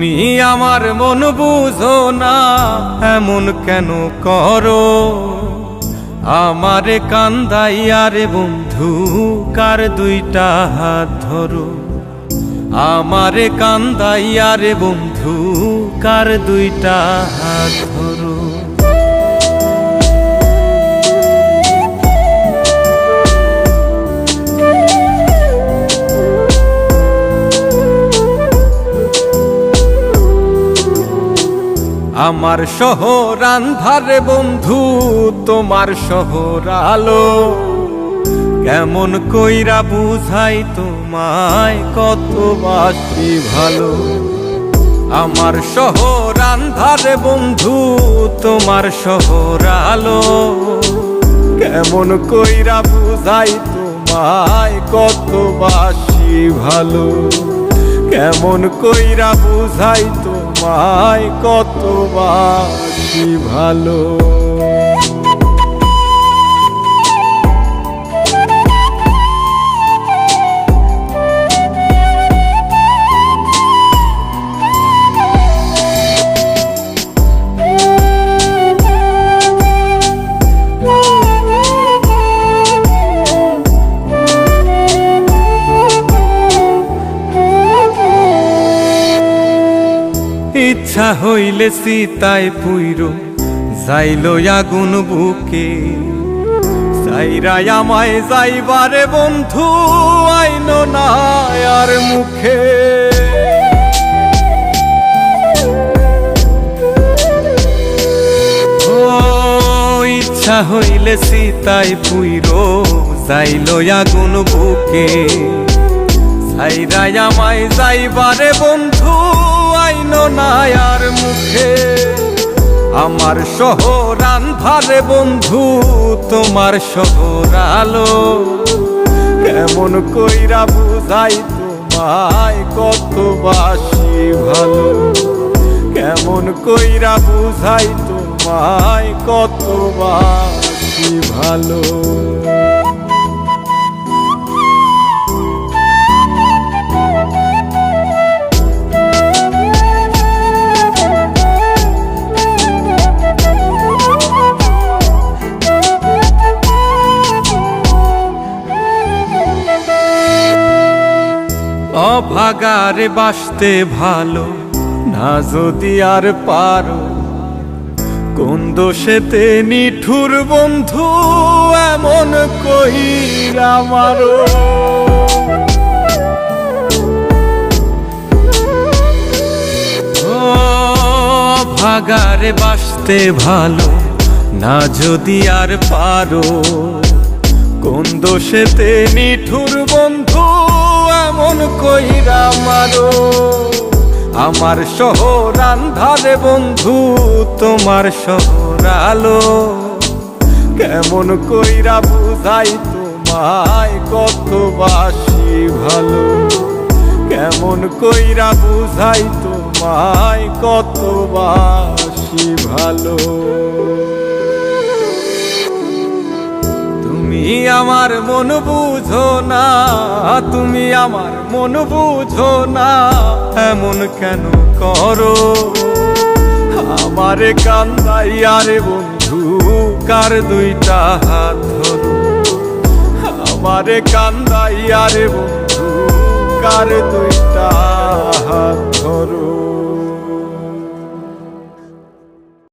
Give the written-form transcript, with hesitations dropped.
তুমি আমার মন বুঝো না, এমন কেন করো? আমারে কান্দাইয়া রে বন্ধু, কার দুইটা হাত ধরো। আমারে কান্দাইয়া রে বন্ধু, কার দুইটা হাত ধরো। আমার শহর আন্ধারে বন্ধু, তোমার শহর আলো। কেমন কইরা বুঝাই তোমায়, কত বাসি ভালো। আমার শহর আন্ধারে বন্ধু, তোমার শহর আলো। কেমন কইরা বুঝাই তোমায়, কত বাসি ভালো। কেমন কইরা বুঝাই তোমায়, কত বাসি ভালো। ইচ্ছা হইলে সীতায় পুইরো যাইল আগুন বুকে। সাইরাই আমায় যাইবারে বন্ধু, আইন না আর মুখে। ও ইচ্ছা হইলে সীতায় পুইরো যাইল আগুন বুকে। সাইরাই আমায় যাইবারে বন্ধু, আইন না আর মুখে। আমার শহর আন্ধারে বন্ধু, তোমার শহর আলো। কেমন কইরা বুঝাই তোমায়, কত বাসি ভালো। কেমন কইরা বুঝাই তোমায়, কত বাসি ভালো। অভাগারে বাসতে ভালো না যদি আর পারো। কোন দোষেতে নিঠুর বন্ধু, এমন কইরা মারো। অভাগারে বাসতে ভালো না যদি আর পারো। কোন দোষেতে নিঠুর বন্ধু, এমন কইরা মারো। আমার শহর আন্ধারে বন্ধু, তোমার শহর আলো। কেমন কইরা বুঝাই তোমায়, কত বাসি ভালো। কেমন কইরা বুঝাই তোমায়, কত বাসি ভালো। তুমি আমার মন বুঝো না, তুমি আমার মন বুঝো না, এমন কেন করো? আমারে কান্দাইয়া রে বন্ধু, কার দুইটা হাত ধরো। আমারে কান্দাইয়া রে বন্ধু, কার দুইটা হাত ধরো।